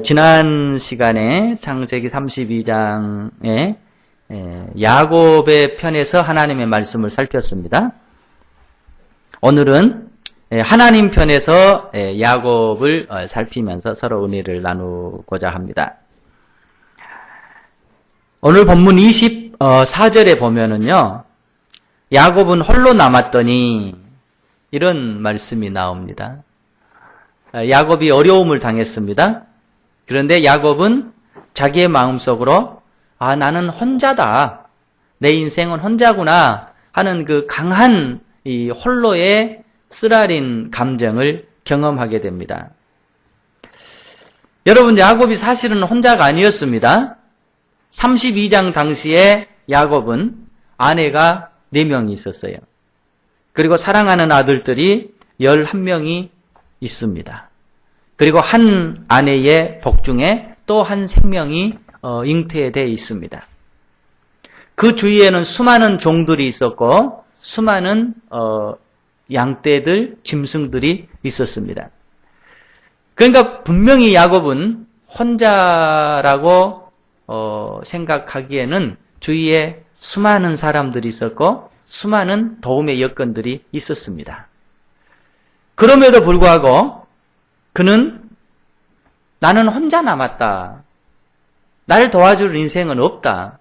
지난 시간에 창세기 32장에 야곱의 편에서 하나님의 말씀을 살폈습니다. 오늘은 하나님 편에서 야곱을 살피면서 서로 은혜를 나누고자 합니다. 오늘 본문 24절에 보면은요, 야곱은 홀로 남았더니 이런 말씀이 나옵니다. 야곱이 어려움을 당했습니다. 그런데 야곱은 자기의 마음속으로 나는 혼자다. 내 인생은 혼자구나 하는 그 강한 이 홀로의 쓰라린 감정을 경험하게 됩니다. 여러분, 야곱이 사실은 혼자가 아니었습니다. 32장 당시에 야곱은 아내가 4명이 있었어요. 그리고 사랑하는 아들들이 11명이 있습니다. 그리고 한 아내의 복중에 또 한 생명이 잉태되어 있습니다. 그 주위에는 수많은 종들이 있었고 수많은 양떼들, 짐승들이 있었습니다. 그러니까 분명히 야곱은 혼자라고 생각하기에는 주위에 수많은 사람들이 있었고 수많은 도움의 여건들이 있었습니다. 그럼에도 불구하고 그는 나는 혼자 남았다. 나를 도와줄 인생은 없다.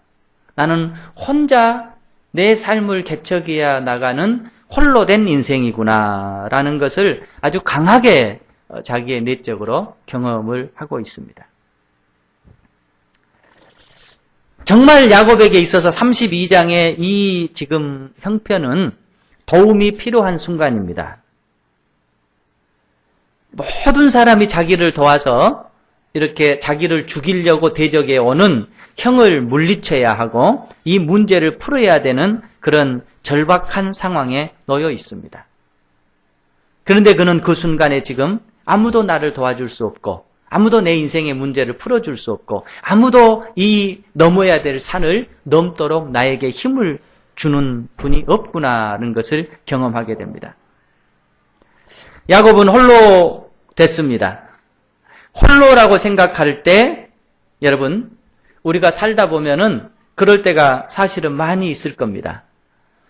나는 혼자 내 삶을 개척해야 나가는 홀로 된 인생이구나 라는 것을 아주 강하게 자기의 내적으로 경험을 하고 있습니다. 정말 야곱에게 있어서 32장의 이 지금 형편은 도움이 필요한 순간입니다. 모든 사람이 자기를 도와서 이렇게 자기를 죽이려고 대적해 오는 형을 물리쳐야 하고 이 문제를 풀어야 되는 그런 절박한 상황에 놓여 있습니다. 그런데 그는 그 순간에 지금 아무도 나를 도와줄 수 없고 아무도 내 인생의 문제를 풀어줄 수 없고 아무도 이 넘어야 될 산을 넘도록 나에게 힘을 주는 분이 없구나라는 것을 경험하게 됩니다. 야곱은 홀로 됐습니다. 홀로라고 생각할 때 여러분 우리가 살다 보면은 그럴 때가 사실은 많이 있을 겁니다.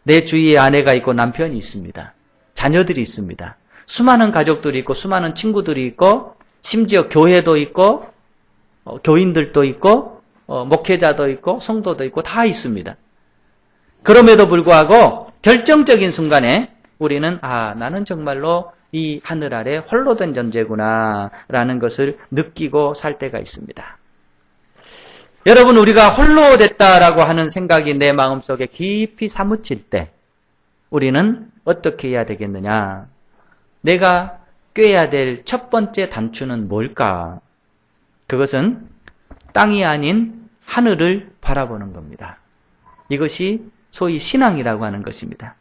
내 주위에 아내가 있고 남편이 있습니다. 자녀들이 있습니다. 수많은 가족들이 있고 수많은 친구들이 있고 심지어 교회도 있고 교인들도 있고 목회자도 있고 성도도 있고 다 있습니다. 그럼에도 불구하고 결정적인 순간에 우리는 나는 정말로 이 하늘 아래 홀로 된 존재구나 라는 것을 느끼고 살 때가 있습니다. 여러분, 우리가 홀로 됐다라고 하는 생각이 내 마음속에 깊이 사무칠 때 우리는 어떻게 해야 되겠느냐? 내가 꿰야 될 첫 번째 단추는 뭘까? 그것은 땅이 아닌 하늘을 바라보는 겁니다. 이것이 소위 신앙이라고 하는 것입니다.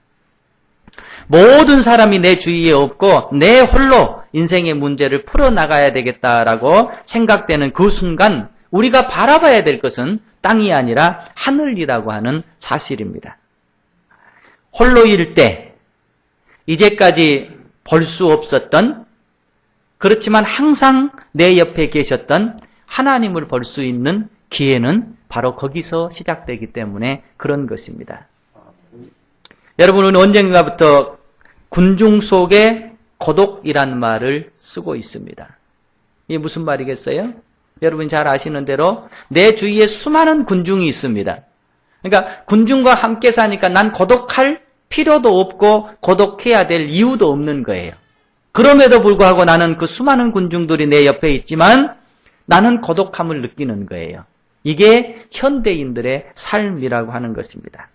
모든 사람이 내 주위에 없고 내 홀로 인생의 문제를 풀어나가야 되겠다라고 생각되는 그 순간 우리가 바라봐야 될 것은 땅이 아니라 하늘이라고 하는 사실입니다. 홀로일 때 이제까지 볼 수 없었던 그렇지만 항상 내 옆에 계셨던 하나님을 볼 수 있는 기회는 바로 거기서 시작되기 때문에 그런 것입니다. 여러분은 언젠가부터 군중 속에 고독이란 말을 쓰고 있습니다. 이게 무슨 말이겠어요? 여러분 잘 아시는 대로 내 주위에 수많은 군중이 있습니다. 그러니까 군중과 함께 사니까 난 고독할 필요도 없고 고독해야 될 이유도 없는 거예요. 그럼에도 불구하고 나는 그 수많은 군중들이 내 옆에 있지만 나는 고독함을 느끼는 거예요. 이게 현대인들의 삶이라고 하는 것입니다.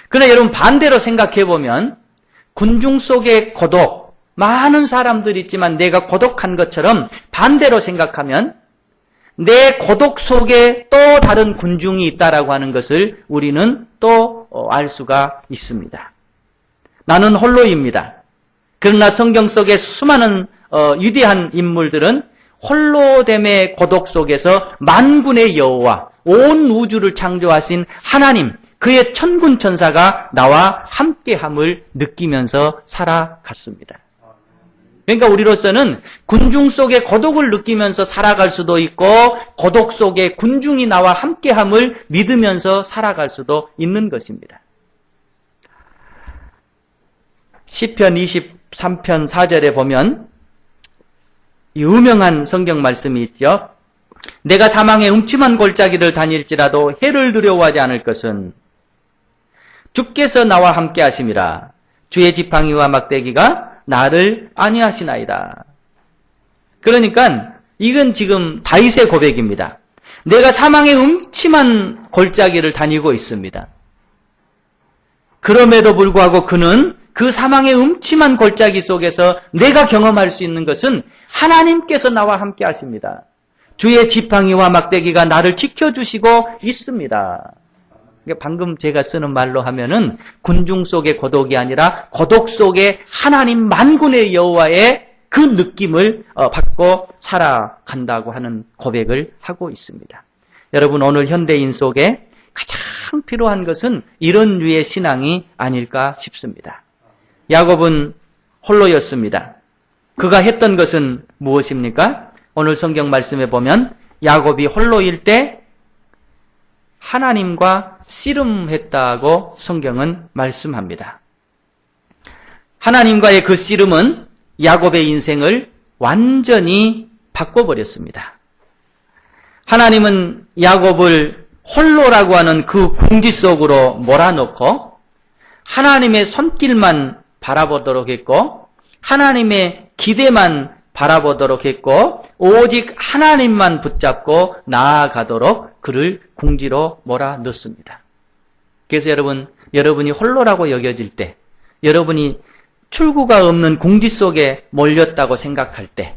그러나 여러분 반대로 생각해보면 군중 속의 고독, 많은 사람들이 있지만 내가 고독한 것처럼 반대로 생각하면 내 고독 속에 또 다른 군중이 있다라고 하는 것을 우리는 또 알 수가 있습니다. 나는 홀로입니다. 그러나 성경 속의 수많은 위대한 인물들은 홀로됨의 고독 속에서 만군의 여호와 온 우주를 창조하신 하나님, 그의 천군 천사가 나와 함께함을 느끼면서 살아갔습니다. 그러니까 우리로서는 군중 속의 고독을 느끼면서 살아갈 수도 있고 고독 속에 군중이 나와 함께함을 믿으면서 살아갈 수도 있는 것입니다. 시편 23편 4절에 보면 유명한 성경 말씀이 있죠. 내가 사망의 음침한 골짜기를 다닐지라도 해를 두려워하지 않을 것은 주께서 나와 함께 하심이라. 주의 지팡이와 막대기가 나를 안위하시나이다. 그러니까 이건 지금 다윗의 고백입니다. 내가 사망의 음침한 골짜기를 다니고 있습니다. 그럼에도 불구하고 그는 그 사망의 음침한 골짜기 속에서 내가 경험할 수 있는 것은 하나님께서 나와 함께 하십니다. 주의 지팡이와 막대기가 나를 지켜주시고 있습니다. 방금 제가 쓰는 말로 하면은 군중 속의 고독이 아니라 고독 속에 하나님 만군의 여호와의 그 느낌을 받고 살아간다고 하는 고백을 하고 있습니다. 여러분, 오늘 현대인 속에 가장 필요한 것은 이런 류의 신앙이 아닐까 싶습니다. 야곱은 홀로였습니다. 그가 했던 것은 무엇입니까? 오늘 성경 말씀에 보면 야곱이 홀로일 때 하나님과 씨름했다고 성경은 말씀합니다. 하나님과의 그 씨름은 야곱의 인생을 완전히 바꿔버렸습니다. 하나님은 야곱을 홀로라고 하는 그 궁지 속으로 몰아넣고 하나님의 손길만 바라보도록 했고 하나님의 기대만 바라보도록 했고 오직 하나님만 붙잡고 나아가도록 그를 궁지로 몰아넣습니다. 그래서 여러분이 홀로라고 여겨질 때, 여러분이 출구가 없는 궁지 속에 몰렸다고 생각할 때,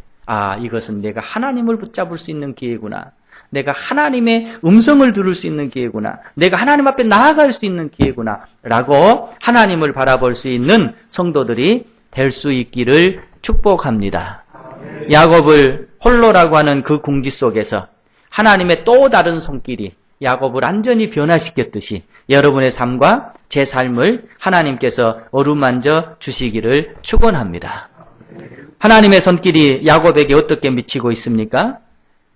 이것은 내가 하나님을 붙잡을 수 있는 기회구나. 내가 하나님의 음성을 들을 수 있는 기회구나. 내가 하나님 앞에 나아갈 수 있는 기회구나. 라고 하나님을 바라볼 수 있는 성도들이 될 수 있기를 축복합니다. 야곱을 홀로라고 하는 그 궁지 속에서 하나님의 또 다른 손길이 야곱을 완전히 변화시켰듯이 여러분의 삶과 제 삶을 하나님께서 어루만져 주시기를 축원합니다. 하나님의 손길이 야곱에게 어떻게 미치고 있습니까?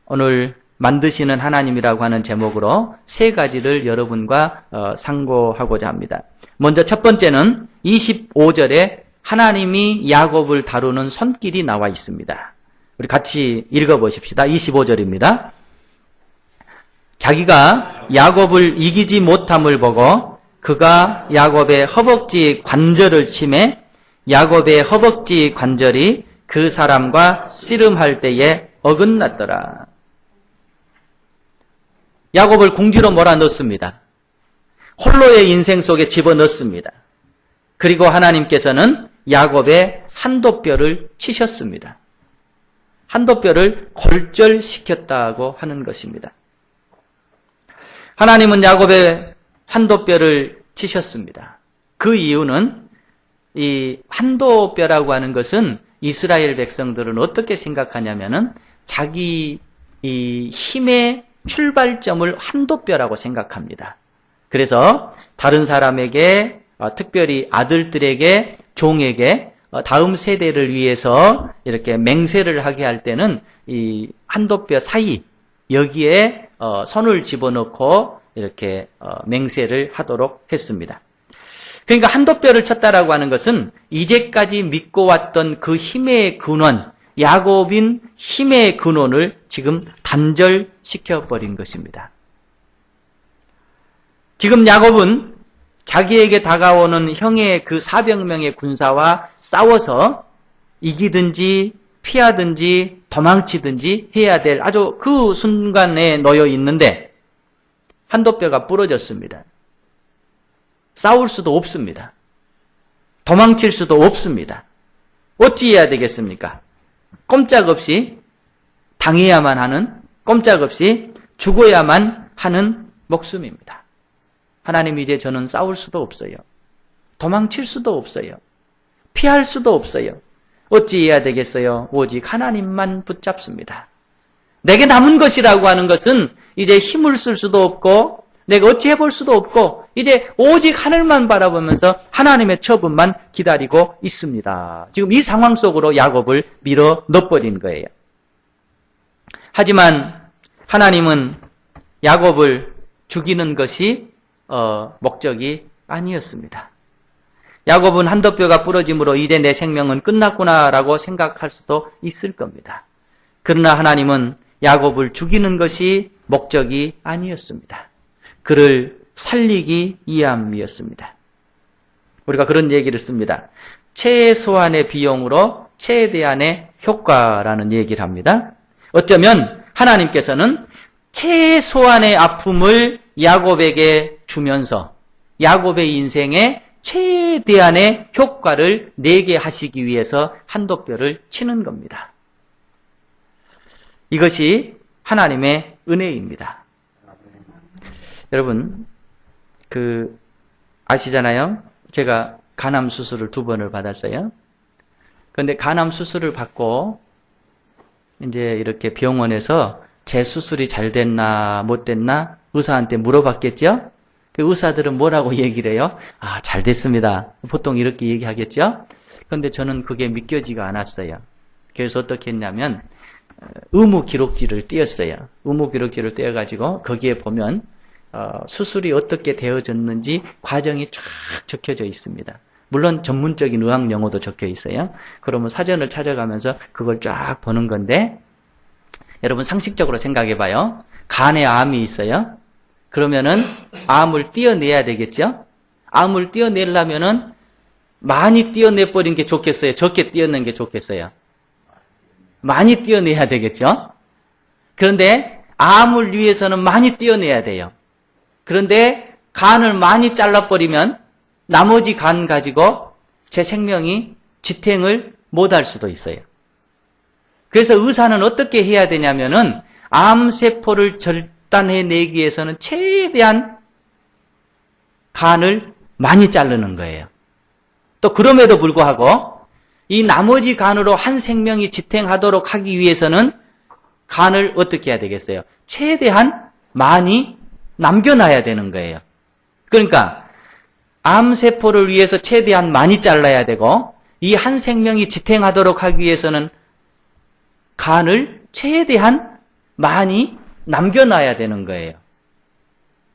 오늘 만드시는 하나님이라고 하는 제목으로 세 가지를 여러분과 상고하고자 합니다. 먼저 첫 번째는 25절에 하나님이 야곱을 다루는 손길이 나와 있습니다. 우리 같이 읽어보십시다. 25절입니다. 자기가 야곱을 이기지 못함을 보고 그가 야곱의 허벅지 관절을 치매 야곱의 허벅지 관절이 그 사람과 씨름할 때에 어긋났더라. 야곱을 궁지로 몰아넣습니다. 홀로의 인생 속에 집어넣습니다. 그리고 하나님께서는 야곱의 한도뼈를 치셨습니다. 한도뼈를 골절시켰다고 하는 것입니다. 하나님은 야곱의 한도뼈를 치셨습니다. 그 이유는 이 한도뼈라고 하는 것은 이스라엘 백성들은 어떻게 생각하냐면은 자기 이 힘의 출발점을 한도뼈라고 생각합니다. 그래서 다른 사람에게 특별히 아들들에게 종에게 다음 세대를 위해서 이렇게 맹세를 하게 할 때는 이 한도뼈 사이 여기에 손을 집어넣고 이렇게 맹세를 하도록 했습니다. 그러니까 한도뼈를 쳤다라고 하는 것은 이제까지 믿고 왔던 그 힘의 근원, 야곱인 힘의 근원을 지금 단절시켜버린 것입니다. 지금 야곱은 자기에게 다가오는 형의 그 400명의 군사와 싸워서 이기든지 피하든지 도망치든지 해야 될 아주 그 순간에 놓여 있는데 한도뼈가 부러졌습니다. 싸울 수도 없습니다. 도망칠 수도 없습니다. 어찌해야 되겠습니까? 꼼짝없이 당해야만 하는, 꼼짝없이 죽어야만 하는 목숨입니다. 하나님, 이제 저는 싸울 수도 없어요. 도망칠 수도 없어요. 피할 수도 없어요. 어찌해야 되겠어요? 오직 하나님만 붙잡습니다. 내게 남은 것이라고 하는 것은 이제 힘을 쓸 수도 없고 내가 어찌 해볼 수도 없고 이제 오직 하늘만 바라보면서 하나님의 처분만 기다리고 있습니다. 지금 이 상황 속으로 야곱을 밀어 넣어버린 거예요. 하지만 하나님은 야곱을 죽이는 것이 목적이 아니었습니다. 야곱은 한돛뼈가 부러짐으로 이제 내 생명은 끝났구나라고 생각할 수도 있을 겁니다. 그러나 하나님은 야곱을 죽이는 것이 목적이 아니었습니다. 그를 살리기 위함이었습니다. 우리가 그런 얘기를 씁니다. 최소한의 비용으로 최대한의 효과라는 얘기를 합니다. 어쩌면 하나님께서는 최소한의 아픔을 야곱에게 주면서 야곱의 인생에 최대한의 효과를 내게 하시기 위해서 한돛뼈를 치는 겁니다. 이것이 하나님의 은혜입니다. 여러분, 아시잖아요? 제가 간암 수술을 2번을 받았어요. 그런데 간암 수술을 받고 이제 이렇게 병원에서 제 수술이 잘 됐나 못 됐나 의사한테 물어봤겠죠? 그 의사들은 뭐라고 얘기를 해요? 아, 잘 됐습니다. 보통 이렇게 얘기하겠죠? 그런데 저는 그게 믿겨지가 않았어요. 그래서 어떻게 했냐면 의무 기록지를 띄었어요. 의무 기록지를 띄어가지고 거기에 보면 수술이 어떻게 되어졌는지 과정이 쫙 적혀져 있습니다. 물론 전문적인 의학 용어도 적혀 있어요. 그러면 사전을 찾아가면서 그걸 쫙 보는 건데 여러분 상식적으로 생각해 봐요. 간에 암이 있어요. 그러면은 암을 떼어내야 되겠죠? 암을 떼어내려면은 많이 떼어내버린 게 좋겠어요? 적게 떼어낸 게 좋겠어요? 많이 떼어내야 되겠죠? 그런데 암을 위해서는 많이 떼어내야 돼요. 그런데 간을 많이 잘라버리면 나머지 간 가지고 제 생명이 지탱을 못할 수도 있어요. 그래서 의사는 어떻게 해야 되냐면은 암세포를 절단해내기 위해서는 최대한 간을 많이 자르는 거예요. 또 그럼에도 불구하고 이 나머지 간으로 한 생명이 지탱하도록 하기 위해서는 간을 어떻게 해야 되겠어요? 최대한 많이 남겨놔야 되는 거예요. 그러니까 암세포를 위해서 최대한 많이 잘라야 되고 이 한 생명이 지탱하도록 하기 위해서는 간을 최대한 많이 남겨놔야 되는 거예요.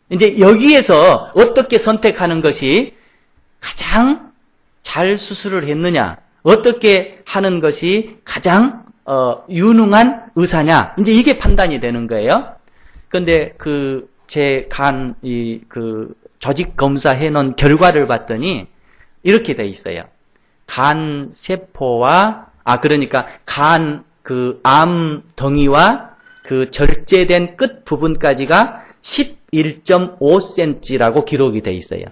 이제 여기에서 어떻게 선택하는 것이 가장 잘 수술을 했느냐, 어떻게 하는 것이 가장 유능한 의사냐, 이제 이게 판단이 되는 거예요. 그런데 제 간 조직 검사해 놓은 결과를 봤더니 이렇게 돼 있어요. 간 세포와 그러니까 간 암 덩이와 절제된 끝 부분까지가 11.5cm라고 기록이 돼 있어요.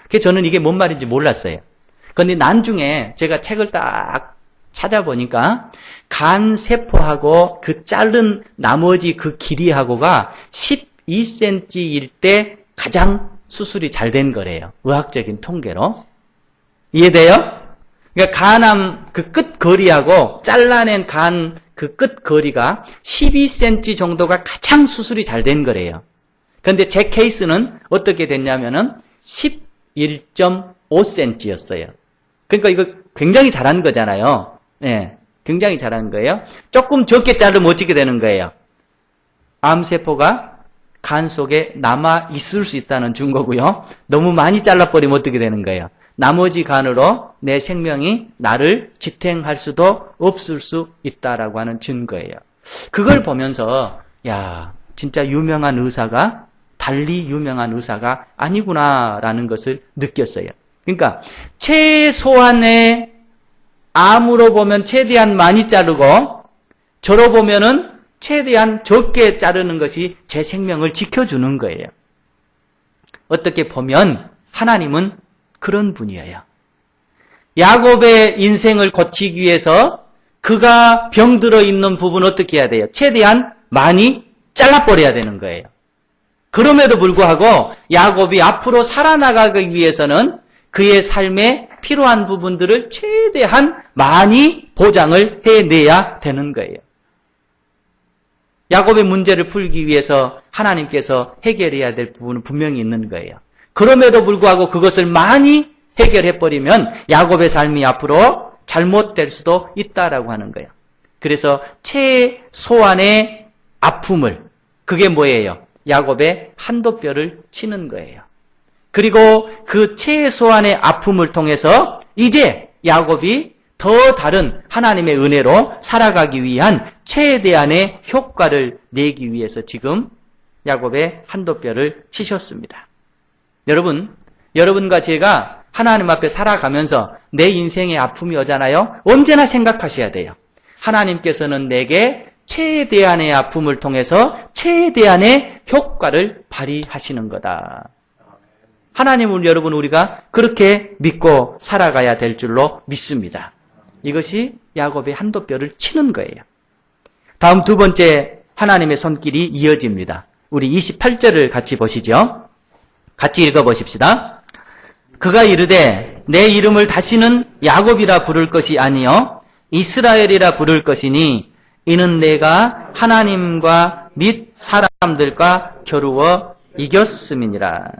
그래서 저는 이게 뭔 말인지 몰랐어요. 그런데 나중에 제가 책을 딱 찾아보니까 간 세포하고 자른 나머지 길이하고가 12cm일 때 가장 수술이 잘 된 거래요. 의학적인 통계로. 이해돼요? 그러니까 간암 끝 거리하고 잘라낸 간 끝 거리가 12cm 정도가 가장 수술이 잘 된 거래요. 그런데 제 케이스는 어떻게 됐냐면은 11.5cm였어요. 그러니까 이거 굉장히 잘한 거잖아요. 네, 굉장히 잘한 거예요. 조금 적게 자르면 어떻게 되는 거예요? 암세포가 간 속에 남아 있을 수 있다는 증거고요. 너무 많이 잘라버리면 어떻게 되는 거예요? 나머지 간으로 내 생명이 나를 지탱할 수도 없을 수 있다라고 하는 증거예요. 그걸 보면서 야, 진짜 유명한 의사가 달리 유명한 의사가 아니구나라는 것을 느꼈어요. 그러니까 최소한의 암으로 보면 최대한 많이 자르고 저로 보면은 최대한 적게 자르는 것이 제 생명을 지켜주는 거예요. 어떻게 보면 하나님은 그런 분이에요. 야곱의 인생을 고치기 위해서 그가 병들어 있는 부분 어떻게 해야 돼요? 최대한 많이 잘라버려야 되는 거예요. 그럼에도 불구하고 야곱이 앞으로 살아나가기 위해서는 그의 삶에 필요한 부분들을 최대한 많이 보장을 해내야 되는 거예요. 야곱의 문제를 풀기 위해서 하나님께서 해결해야 될 부분은 분명히 있는 거예요. 그럼에도 불구하고 그것을 많이 해결해버리면 야곱의 삶이 앞으로 잘못될 수도 있다라고 하는 거예요. 그래서 최소한의 아픔을, 그게 뭐예요? 야곱의 한도뼈를 치는 거예요. 그리고 그 최소한의 아픔을 통해서 이제 야곱이 더 다른 하나님의 은혜로 살아가기 위한 최대한의 효과를 내기 위해서 지금 야곱의 한도뼈를 치셨습니다. 여러분과 제가 하나님 앞에 살아가면서 내 인생의 아픔이 오잖아요. 언제나 생각하셔야 돼요. 하나님께서는 내게 최대한의 아픔을 통해서 최대한의 효과를 발휘하시는 거다. 하나님을 여러분 우리가 그렇게 믿고 살아가야 될 줄로 믿습니다. 이것이 야곱의 한도뼈를 치는 거예요. 다음 두 번째 하나님의 손길이 이어집니다. 우리 28절을 같이 보시죠. 같이 읽어보십시다. 그가 이르되 내 이름을 다시는 야곱이라 부를 것이 아니요 이스라엘이라 부를 것이니 이는 내가 하나님과 및 사람들과 겨루어 이겼음이니라.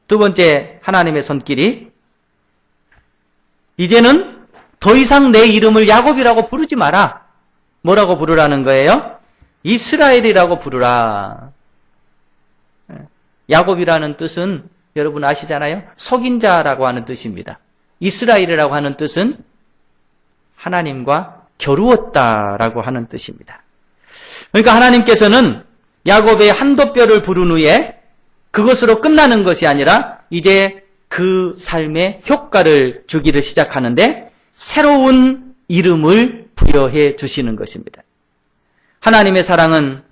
두 번째 하나님의 손길이 이제는 더 이상 내 이름을 야곱이라고 부르지 마라. 뭐라고 부르라는 거예요? 이스라엘이라고 부르라. 야곱이라는 뜻은 여러분 아시잖아요? 속인 자라고 하는 뜻입니다. 이스라엘이라고 하는 뜻은 하나님과 겨루었다라고 하는 뜻입니다. 그러니까 하나님께서는 야곱의 한도뼈를 부른 후에 그것으로 끝나는 것이 아니라 이제 그 삶에 효과를 주기를 시작하는데 새로운 이름을 부여해 주시는 것입니다. 하나님의 사랑은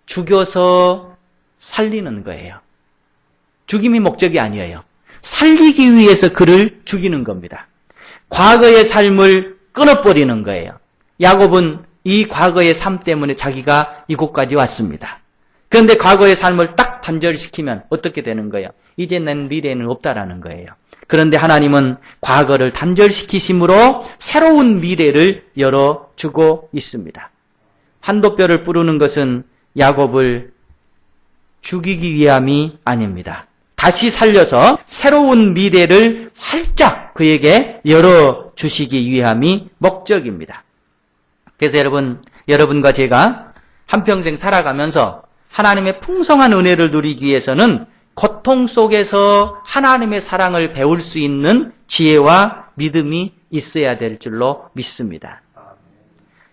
죽여서 살리는 거예요. 죽임이 목적이 아니에요. 살리기 위해서 그를 죽이는 겁니다. 과거의 삶을 끊어버리는 거예요. 야곱은 이 과거의 삶 때문에 자기가 이곳까지 왔습니다. 그런데 과거의 삶을 딱 단절시키면 어떻게 되는 거예요? 이제 난 미래는 없다라는 거예요. 그런데 하나님은 과거를 단절시키심으로 새로운 미래를 열어주고 있습니다. 한도뼈를 부르는 것은 야곱을 죽이기 위함이 아닙니다. 다시 살려서 새로운 미래를 활짝 그에게 열어주시기 위함이 목적입니다. 그래서 여러분과 제가 한평생 살아가면서 하나님의 풍성한 은혜를 누리기 위해서는 고통 속에서 하나님의 사랑을 배울 수 있는 지혜와 믿음이 있어야 될 줄로 믿습니다.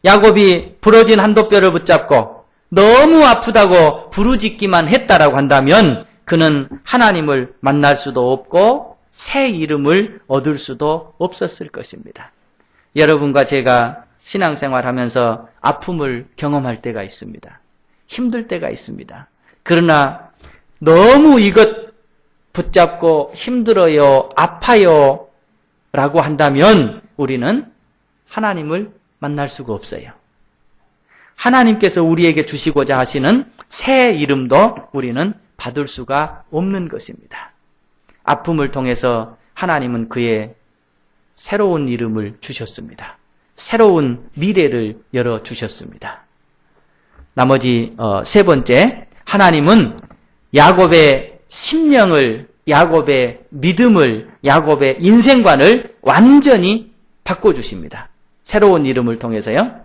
야곱이 부러진 한도뼈를 붙잡고 너무 아프다고 부르짖기만 했다라고 한다면 그는 하나님을 만날 수도 없고 새 이름을 얻을 수도 없었을 것입니다. 여러분과 제가 신앙생활하면서 아픔을 경험할 때가 있습니다. 힘들 때가 있습니다. 그러나 너무 이것 붙잡고 힘들어요, 아파요 라고 한다면 우리는 하나님을 만날 수가 없어요. 하나님께서 우리에게 주시고자 하시는 새 이름도 우리는 받을 수가 없는 것입니다. 아픔을 통해서 하나님은 그의 새로운 이름을 주셨습니다. 새로운 미래를 열어주셨습니다. 나머지 세 번째, 하나님은 야곱의 심령을, 야곱의 믿음을, 야곱의 인생관을 완전히 바꿔주십니다. 새로운 이름을 통해서요.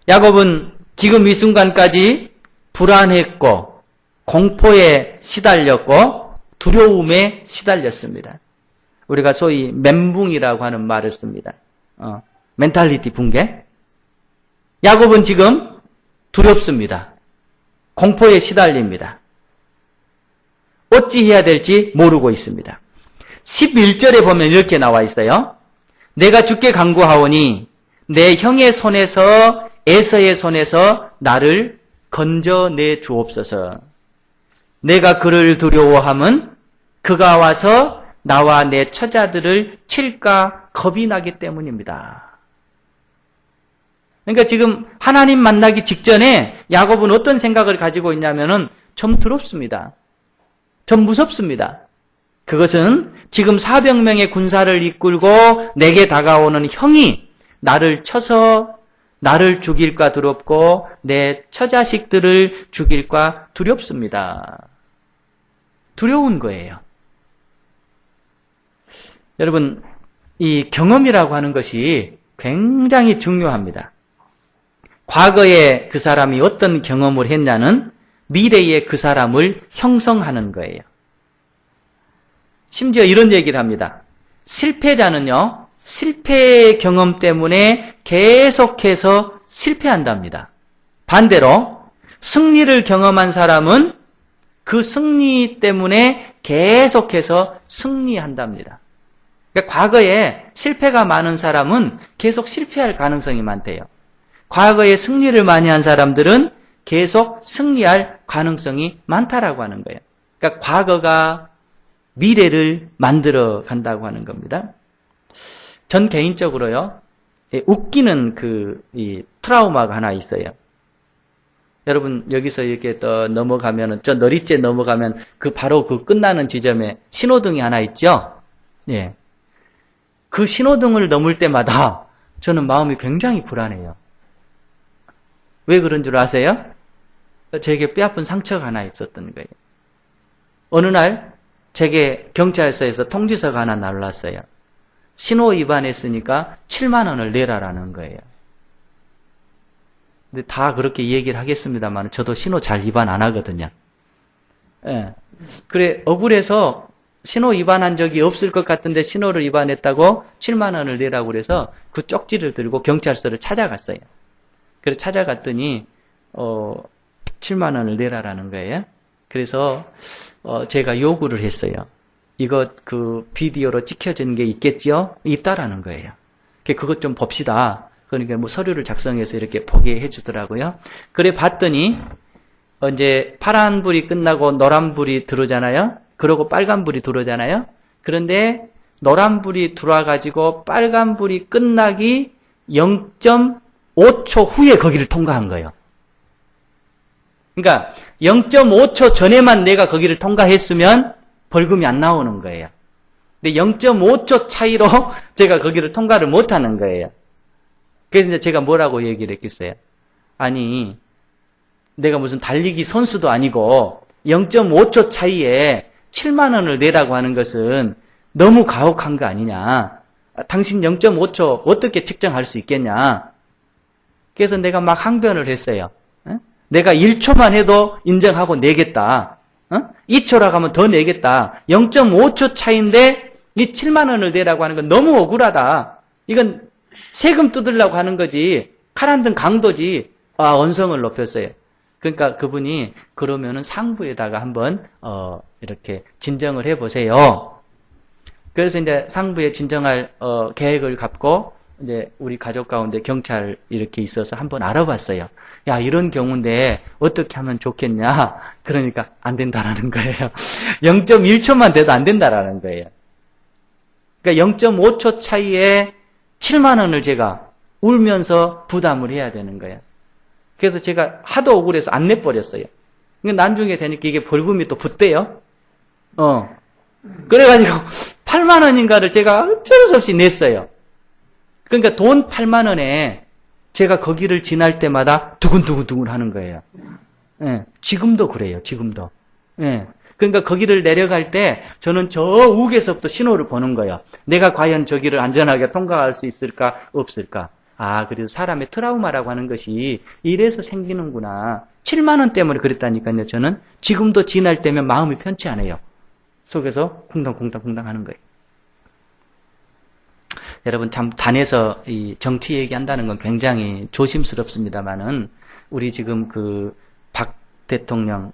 야곱은 지금 이 순간까지 불안했고 공포에 시달렸고 두려움에 시달렸습니다. 우리가 소위 멘붕이라고 하는 말을 씁니다. 멘탈리티 붕괴. 야곱은 지금 두렵습니다. 공포에 시달립니다. 어찌해야 될지 모르고 있습니다. 11절에 보면 이렇게 나와 있어요. 내가 주께 간구하오니 내 형의 손에서 에서의 손에서 나를 건져내 주옵소서. 내가 그를 두려워함은 그가 와서 나와 내 처자들을 칠까 겁이 나기 때문입니다. 그러니까 지금 하나님 만나기 직전에 야곱은 어떤 생각을 가지고 있냐면은 좀 두렵습니다. 좀 무섭습니다. 그것은 지금 400명의 군사를 이끌고 내게 다가오는 형이 나를 쳐서 나를 죽일까 두렵고 내 처자식들을 죽일까 두렵습니다. 두려운 거예요. 여러분, 이 경험이라고 하는 것이 굉장히 중요합니다. 과거에 그 사람이 어떤 경험을 했냐는 미래에 그 사람을 형성하는 거예요. 심지어 이런 얘기를 합니다. 실패자는요, 실패의 경험 때문에 계속해서 실패한답니다. 반대로 승리를 경험한 사람은 그 승리 때문에 계속해서 승리한답니다. 그러니까 과거에 실패가 많은 사람은 계속 실패할 가능성이 많대요. 과거에 승리를 많이 한 사람들은 계속 승리할 가능성이 많다라고 하는 거예요. 그러니까 과거가 미래를 만들어 간다고 하는 겁니다. 전 개인적으로요, 웃기는 이 트라우마가 하나 있어요. 여러분, 여기서 이렇게 또 넘어가면은, 저 너릿재 넘어가면 바로 그 끝나는 지점에 신호등이 하나 있죠? 예. 그 신호등을 넘을 때마다 저는 마음이 굉장히 불안해요. 왜 그런 줄 아세요? 제게 뼈아픈 상처가 하나 있었던 거예요. 어느 날 제게 경찰서에서 통지서가 하나 날랐어요. 신호 위반했으니까 7만 원을 내라라는 거예요. 근데 다 그렇게 얘기를 하겠습니다만 저도 신호 잘 위반 안 하거든요. 예. 그래, 억울해서 신호 위반한 적이 없을 것 같은데 신호를 위반했다고 7만 원을 내라고 그래서 그 쪽지를 들고 경찰서를 찾아갔어요. 그래서 찾아갔더니 7만 원을 내라라는 거예요. 그래서 제가 요구를 했어요. 이거 그 비디오로 찍혀진 게 있겠지요? 있다라는 거예요. 그것 좀 봅시다. 그러니까 뭐 서류를 작성해서 이렇게 보게 해주더라고요. 그래 봤더니 이제 파란불이 끝나고 노란불이 들어오잖아요. 그러고 빨간불이 들어오잖아요. 그런데 노란불이 들어와가지고 빨간불이 끝나기 0.5초 후에 거기를 통과한 거예요. 그러니까 0.5초 전에만 내가 거기를 통과했으면 벌금이 안 나오는 거예요. 근데 0.5초 차이로 제가 거기를 통과를 못하는 거예요. 그래서 이제 제가 뭐라고 얘기를 했겠어요? 아니, 내가 무슨 달리기 선수도 아니고 0.5초 차이에 7만 원을 내라고 하는 것은 너무 가혹한 거 아니냐. 당신 0.5초 어떻게 측정할 수 있겠냐. 그래서 내가 막 항변을 했어요. 내가 1초만 해도 인정하고 내겠다. 2초라고 하면 더 내겠다. 0.5초 차이인데 이 7만 원을 내라고 하는 건 너무 억울하다. 이건 세금 뜯으려고 하는 거지. 칼 한 등 강도지. 언성을 높였어요. 그러니까 그분이 그러면은 상부에다가 한번 이렇게 진정을 해보세요. 그래서 이제 상부에 진정할 계획을 갖고 이제 우리 가족 가운데 경찰 이렇게 있어서 한번 알아봤어요. 야, 이런 경우인데 어떻게 하면 좋겠냐? 그러니까 안 된다라는 거예요. 0.1초만 돼도 안 된다라는 거예요. 그러니까 0.5초 차이에 7만 원을 제가 울면서 부담을 해야 되는 거예요. 그래서 제가 하도 억울해서 안 내버렸어요. 나중에 되니까 이게 벌금이 또 붙대요. 그래가지고 8만 원인가를 제가 어쩔 수 없이 냈어요. 그러니까 돈 8만 원에 제가 거기를 지날 때마다 두근두근 하는 거예요. 예, 지금도 그래요, 지금도. 예. 그러니까 거기를 내려갈 때 저는 저 우에서부터 신호를 보는 거예요. 내가 과연 저기를 안전하게 통과할 수 있을까, 없을까. 그래서 사람의 트라우마라고 하는 것이 이래서 생기는구나. 7만 원 때문에 그랬다니까요, 저는. 지금도 지날 때면 마음이 편치 않아요. 속에서 쿵당쿵당 하는 거예요. 여러분, 참 단에서 이 정치 얘기한다는 건 굉장히 조심스럽습니다만은 우리 지금 박 대통령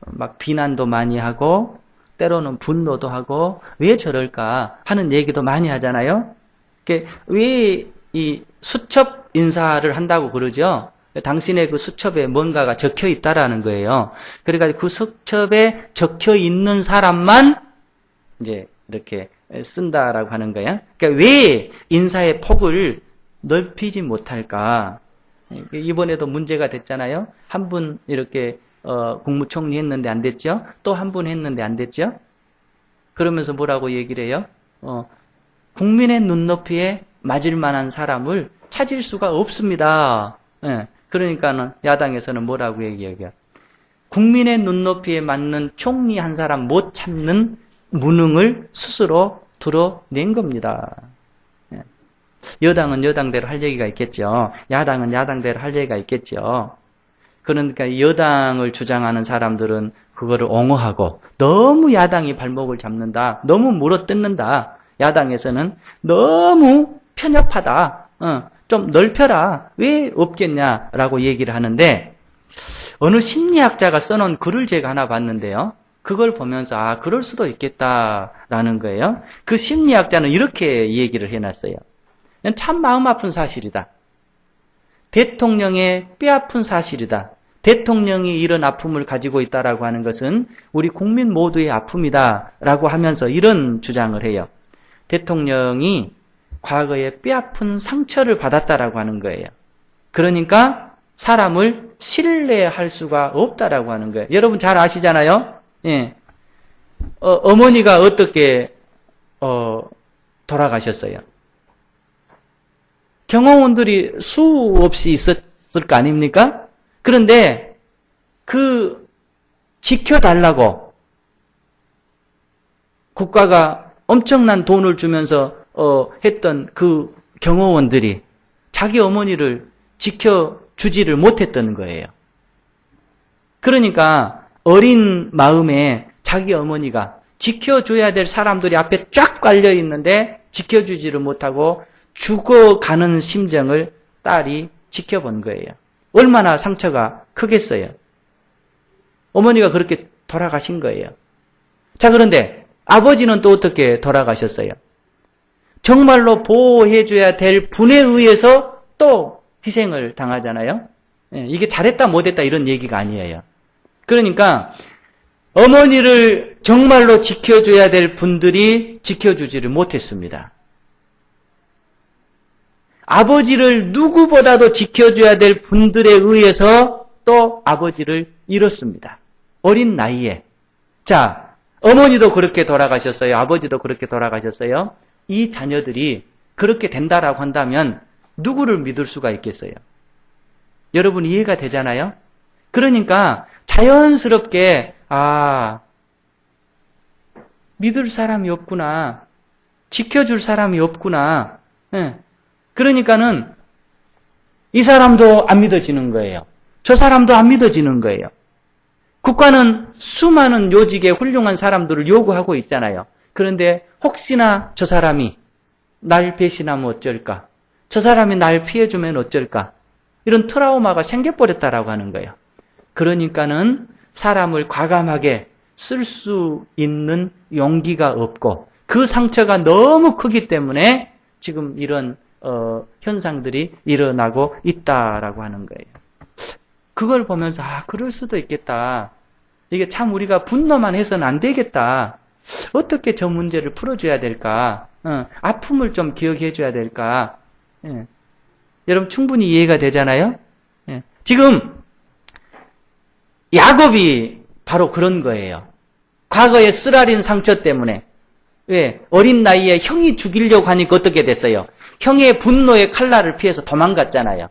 막 비난도 많이 하고 때로는 분노도 하고 왜 저럴까 하는 얘기도 많이 하잖아요. 왜 이 수첩 인사를 한다고 그러죠? 당신의 그 수첩에 뭔가가 적혀 있다라는 거예요. 그러니까 그 수첩에 적혀 있는 사람만 이제 이렇게 쓴다라고 하는 거예요. 그러니까 왜 인사의 폭을 넓히지 못할까? 이번에도 문제가 됐잖아요. 한 분 이렇게 국무총리 했는데 안 됐죠? 또 한 분 했는데 안 됐죠? 그러면서 뭐라고 얘기를 해요? 국민의 눈높이에 맞을 만한 사람을 찾을 수가 없습니다. 예, 그러니까는 야당에서는 뭐라고 얘기해요? 국민의 눈높이에 맞는 총리 한 사람 못 찾는 무능을 스스로 드러낸 겁니다. 예. 여당은 여당대로 할 얘기가 있겠죠. 야당은 야당대로 할 얘기가 있겠죠. 그러니까 여당을 주장하는 사람들은 그거를 옹호하고 너무 야당이 발목을 잡는다. 너무 물어뜯는다. 야당에서는 너무 편협하다. 좀 넓혀라. 왜 없겠냐라고 얘기를 하는데 어느 심리학자가 써놓은 글을 제가 하나 봤는데요. 그걸 보면서 아 그럴 수도 있겠다라는 거예요. 그 심리학자는 이렇게 얘기를 해놨어요. 참 마음 아픈 사실이다. 대통령의 뼈아픈 사실이다. 대통령이 이런 아픔을 가지고 있다라고 하는 것은 우리 국민 모두의 아픔이다라고 하면서 이런 주장을 해요. 대통령이 과거에 뼈아픈 상처를 받았다라고 하는 거예요. 그러니까 사람을 신뢰할 수가 없다라고 하는 거예요. 여러분 잘 아시잖아요. 예. 어머니가 어떻게 돌아가셨어요? 경호원들이 수없이 있었을 거 아닙니까? 그런데 그 지켜달라고 국가가 엄청난 돈을 주면서 했던 그 경호원들이 자기 어머니를 지켜주지를 못했던 거예요. 그러니까 어린 마음에 자기 어머니가 지켜줘야 될 사람들이 앞에 쫙 깔려 있는데 지켜주지를 못하고 죽어가는 심정을 딸이 지켜본 거예요. 얼마나 상처가 크겠어요. 어머니가 그렇게 돌아가신 거예요. 자, 그런데 아버지는 또 어떻게 돌아가셨어요? 정말로 보호해줘야 될 분에 의해서 또 희생을 당하잖아요. 이게 잘했다 못했다 이런 얘기가 아니에요. 그러니까 어머니를 정말로 지켜줘야 될 분들이 지켜주지를 못했습니다. 아버지를 누구보다도 지켜줘야 될 분들에 의해서 또 아버지를 잃었습니다. 어린 나이에. 자, 어머니도 그렇게 돌아가셨어요. 아버지도 그렇게 돌아가셨어요. 이 자녀들이 그렇게 된다라고 한다면 누구를 믿을 수가 있겠어요? 여러분 이해가 되잖아요? 그러니까 자연스럽게 믿을 사람이 없구나. 지켜줄 사람이 없구나. 그러니까는 이 사람도 안 믿어지는 거예요. 저 사람도 안 믿어지는 거예요. 국가는 수많은 요직의 훌륭한 사람들을 요구하고 있잖아요. 그런데 혹시나 저 사람이 날 배신하면 어쩔까? 저 사람이 날 피해주면 어쩔까? 이런 트라우마가 생겨버렸다라고 하는 거예요. 그러니까는 사람을 과감하게 쓸 수 있는 용기가 없고 그 상처가 너무 크기 때문에 지금 이런 현상들이 일어나고 있다라고 하는 거예요. 그걸 보면서 그럴 수도 있겠다. 이게 참 우리가 분노만 해서는 안 되겠다. 어떻게 저 문제를 풀어줘야 될까? 아픔을 좀 기억해 줘야 될까? 여러분 충분히 이해가 되잖아요? 지금 야곱이 바로 그런 거예요. 과거의 쓰라린 상처 때문에 왜 어린 나이에 형이 죽이려고 하니까 어떻게 됐어요? 형의 분노의 칼날을 피해서 도망갔잖아요.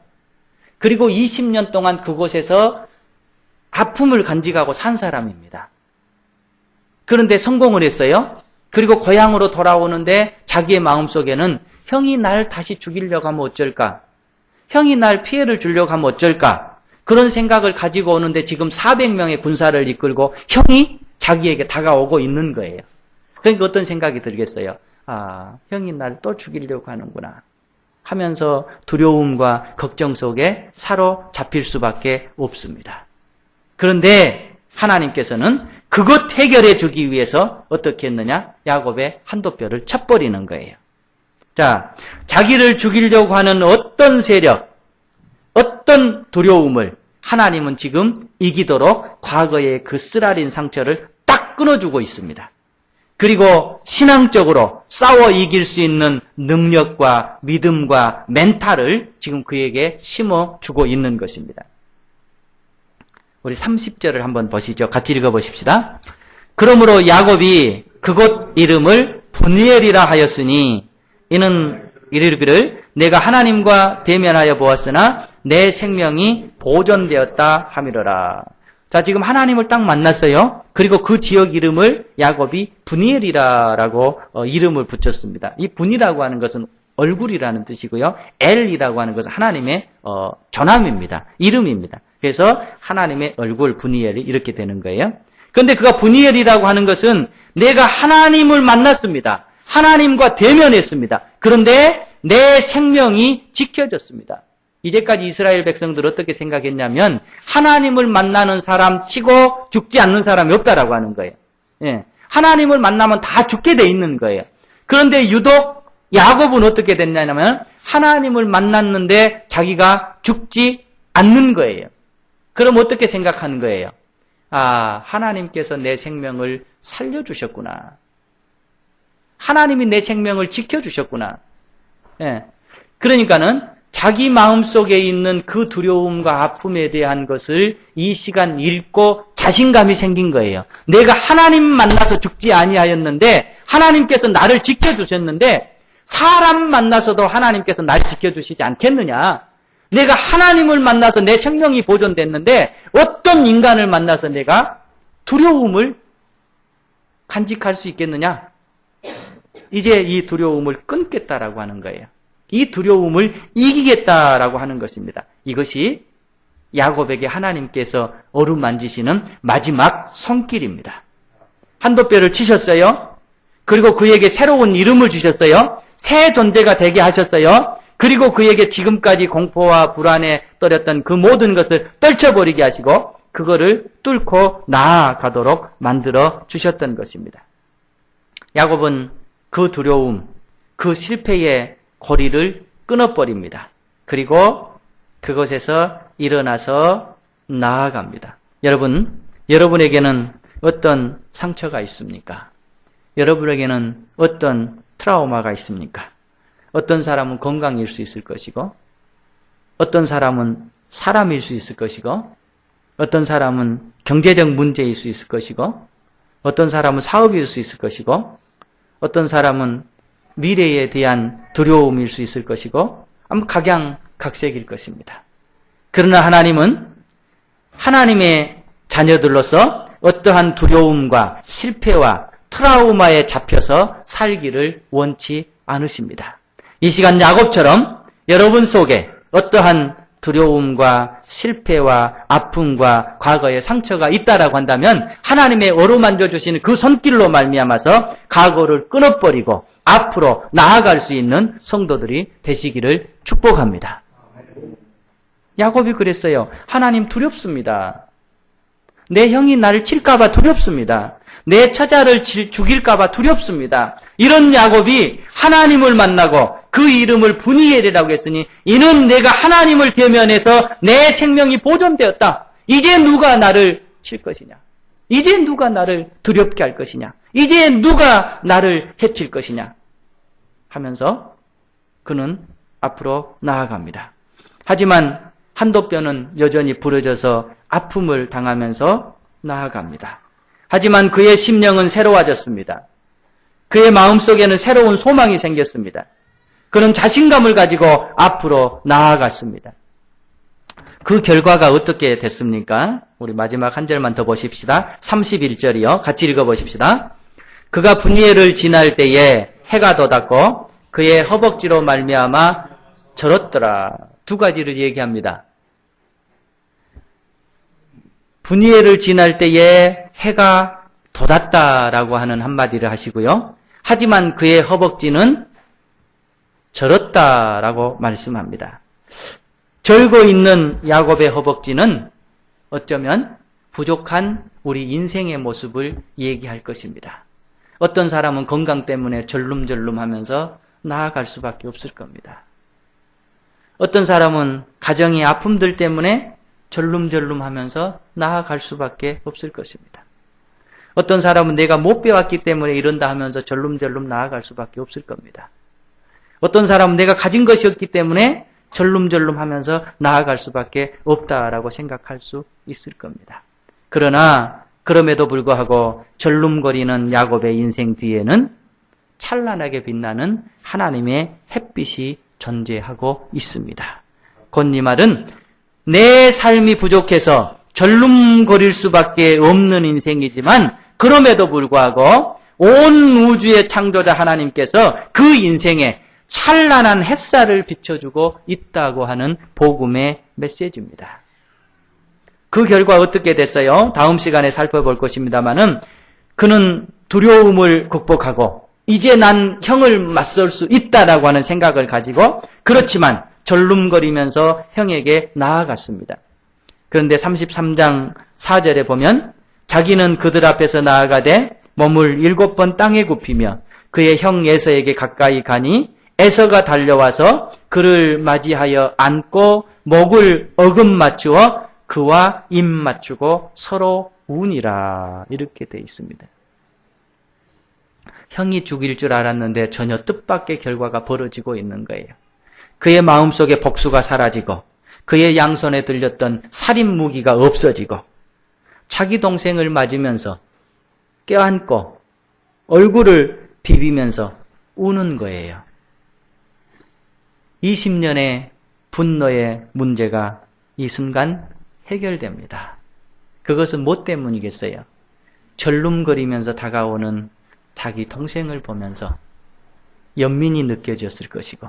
그리고 20년 동안 그곳에서 아픔을 간직하고 산 사람입니다. 그런데 성공을 했어요. 그리고 고향으로 돌아오는데 자기의 마음속에는 형이 날 다시 죽이려고 하면 어쩔까? 형이 날 피해를 주려고 하면 어쩔까? 그런 생각을 가지고 오는데 지금 400명의 군사를 이끌고 형이 자기에게 다가오고 있는 거예요. 그러니까 어떤 생각이 들겠어요? 형이 날 또 죽이려고 하는구나 하면서 두려움과 걱정 속에 사로잡힐 수밖에 없습니다. 그런데 하나님께서는 그것 해결해 주기 위해서 어떻게 했느냐? 야곱의 한도뼈를 쳐버리는 거예요. 자, 자기를 죽이려고 하는 어떤 세력, 어떤 두려움을 하나님은 지금 이기도록 과거의 그 쓰라린 상처를 딱 끊어주고 있습니다. 그리고 신앙적으로 싸워 이길 수 있는 능력과 믿음과 멘탈을 지금 그에게 심어주고 있는 것입니다. 우리 30절을 한번 보시죠. 같이 읽어보십시다. 그러므로 야곱이 그곳 이름을 분이엘이라 하였으니 이는 이르기를 내가 하나님과 대면하여 보았으나 내 생명이 보존되었다 하미러라. 자, 지금 하나님을 딱 만났어요. 그리고 그 지역 이름을 야곱이 분이엘이라고 이름을 붙였습니다. 이 분이라고 하는 것은 얼굴이라는 뜻이고요. 엘이라고 하는 것은 하나님의 전함입니다. 이름입니다. 그래서 하나님의 얼굴 분이엘이 이렇게 되는 거예요. 그런데 그가 분이엘이라고 하는 것은 내가 하나님을 만났습니다. 하나님과 대면했습니다. 그런데 내 생명이 지켜졌습니다. 이제까지 이스라엘 백성들 어떻게 생각했냐면 하나님을 만나는 사람 치고 죽지 않는 사람이 없다라고 하는 거예요. 예. 하나님을 만나면 다 죽게 돼 있는 거예요. 그런데 유독 야곱은 어떻게 됐냐면 하나님을 만났는데 자기가 죽지 않는 거예요. 그럼 어떻게 생각하는 거예요? 아, 하나님께서 내 생명을 살려주셨구나. 하나님이 내 생명을 지켜주셨구나. 예. 그러니까는 자기 마음속에 있는 그 두려움과 아픔에 대한 것을 이 시간 읽고 자신감이 생긴 거예요. 내가 하나님 만나서 죽지 아니하였는데 하나님께서 나를 지켜주셨는데 사람 만나서도 하나님께서 나를 지켜주시지 않겠느냐. 내가 하나님을 만나서 내 생명이 보존됐는데 어떤 인간을 만나서 내가 두려움을 간직할 수 있겠느냐. 이제 이 두려움을 끊겠다라고 하는 거예요. 이 두려움을 이기겠다라고 하는 것입니다. 이것이 야곱에게 하나님께서 어루만지시는 마지막 손길입니다. 한도뼈를 치셨어요. 그리고 그에게 새로운 이름을 주셨어요. 새 존재가 되게 하셨어요. 그리고 그에게 지금까지 공포와 불안에 떨였던 그 모든 것을 떨쳐버리게 하시고 그거를 뚫고 나아가도록 만들어 주셨던 것입니다. 야곱은 그 두려움, 그 실패의 고리를 끊어버립니다. 그리고 그곳에서 일어나서 나아갑니다. 여러분, 여러분에게는 어떤 상처가 있습니까? 여러분에게는 어떤 트라우마가 있습니까? 어떤 사람은 건강일 수 있을 것이고, 어떤 사람은 사람일 수 있을 것이고, 어떤 사람은 경제적 문제일 수 있을 것이고, 어떤 사람은 사업일 수 있을 것이고, 어떤 사람은 미래에 대한 두려움일 수 있을 것이고 아마 각양각색일 것입니다. 그러나 하나님은 하나님의 자녀들로서 어떠한 두려움과 실패와 트라우마에 잡혀서 살기를 원치 않으십니다. 이 시간 야곱처럼 여러분 속에 어떠한 두려움과 실패와 아픔과 과거의 상처가 있다라고 한다면 하나님의 어루만져 주시는 그 손길로 말미암아서 과거를 끊어버리고 앞으로 나아갈 수 있는 성도들이 되시기를 축복합니다. 야곱이 그랬어요. 하나님 두렵습니다. 내 형이 나를 칠까봐 두렵습니다. 내 처자를 죽일까봐 두렵습니다. 이런 야곱이 하나님을 만나고 그 이름을 분이엘이라고 했으니 이는 내가 하나님을 대면해서 내 생명이 보존되었다. 이제 누가 나를 칠 것이냐? 이제 누가 나를 두렵게 할 것이냐? 이제 누가 나를 해칠 것이냐? 하면서 그는 앞으로 나아갑니다. 하지만 한도뼈는 여전히 부러져서 아픔을 당하면서 나아갑니다. 하지만 그의 심령은 새로워졌습니다. 그의 마음속에는 새로운 소망이 생겼습니다. 그는 자신감을 가지고 앞으로 나아갔습니다. 그 결과가 어떻게 됐습니까? 우리 마지막 한 절만 더 보십시다. 31절이요. 같이 읽어보십시다. 그가 분이엘을 지날 때에 해가 돋았고 그의 허벅지로 말미암아 절었더라. 두 가지를 얘기합니다. 분이엘을 지날 때에 해가 돋았다라고 하는 한마디를 하시고요. 하지만 그의 허벅지는 절었다라고 말씀합니다. 절고 있는 야곱의 허벅지는 어쩌면 부족한 우리 인생의 모습을 얘기할 것입니다. 어떤 사람은 건강 때문에 절름절름하면서 나아갈 수밖에 없을 겁니다. 어떤 사람은 가정의 아픔들 때문에 절름절름하면서 나아갈 수밖에 없을 것입니다. 어떤 사람은 내가 못 배웠기 때문에 이런다 하면서 절름절름 나아갈 수밖에 없을 겁니다. 어떤 사람은 내가 가진 것이 없기 때문에 절름절름하면서 나아갈 수밖에 없다라고 생각할 수 있을 겁니다. 그러나 그럼에도 불구하고 절름거리는 야곱의 인생 뒤에는 찬란하게 빛나는 하나님의 햇빛이 존재하고 있습니다. 곧 이 말은 내 삶이 부족해서 절름거릴 수밖에 없는 인생이지만 그럼에도 불구하고 온 우주의 창조자 하나님께서 그 인생에 찬란한 햇살을 비춰주고 있다고 하는 복음의 메시지입니다. 그 결과 어떻게 됐어요? 다음 시간에 살펴볼 것입니다마는 그는 두려움을 극복하고 이제 난 형을 맞설 수 있다라고 하는 생각을 가지고 그렇지만 절름거리면서 형에게 나아갔습니다. 그런데 33장 4절에 보면 자기는 그들 앞에서 나아가되 몸을 7번 땅에 굽히며 그의 형 에서에게 가까이 가니 에서가 달려와서 그를 맞이하여 안고 목을 어금 맞추어 그와 입 맞추고 서로 우니라 이렇게 되어 있습니다. 형이 죽일 줄 알았는데 전혀 뜻밖의 결과가 벌어지고 있는 거예요. 그의 마음속에 복수가 사라지고 그의 양손에 들렸던 살인 무기가 없어지고 자기 동생을 맞으면서 껴안고 얼굴을 비비면서 우는 거예요. 20년의 분노의 문제가 이 순간 해결됩니다. 그것은 뭐 때문이겠어요? 절름거리면서 다가오는 자기 동생을 보면서 연민이 느껴졌을 것이고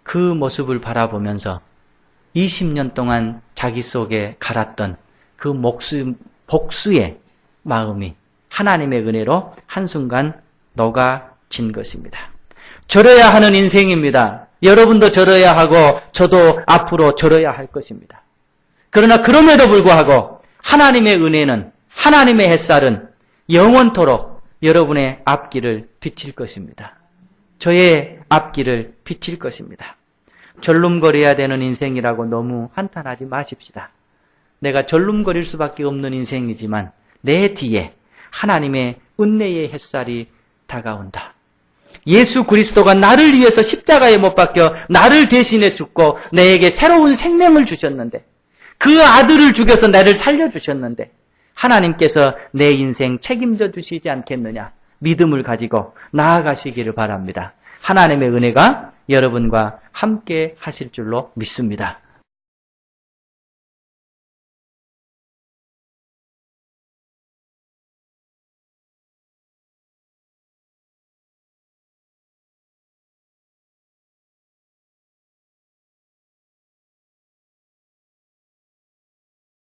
그 모습을 바라보면서 20년 동안 자기 속에 갈았던 그 복수의 마음이 하나님의 은혜로 한순간 녹아진 것입니다. 절어야 하는 인생입니다. 여러분도 절어야 하고 저도 앞으로 절어야 할 것입니다. 그러나 그럼에도 불구하고 하나님의 은혜는 하나님의 햇살은 영원토록 여러분의 앞길을 비칠 것입니다. 저의 앞길을 비칠 것입니다. 절름거려야 되는 인생이라고 너무 한탄하지 마십시다. 내가 절름거릴 수밖에 없는 인생이지만 내 뒤에 하나님의 은혜의 햇살이 다가온다. 예수 그리스도가 나를 위해서 십자가에 못 박혀 나를 대신해 죽고 내게 새로운 생명을 주셨는데 그 아들을 죽여서 나를 살려주셨는데 하나님께서 내 인생 책임져 주시지 않겠느냐 믿음을 가지고 나아가시기를 바랍니다. 하나님의 은혜가 여러분과 함께 하실 줄로 믿습니다.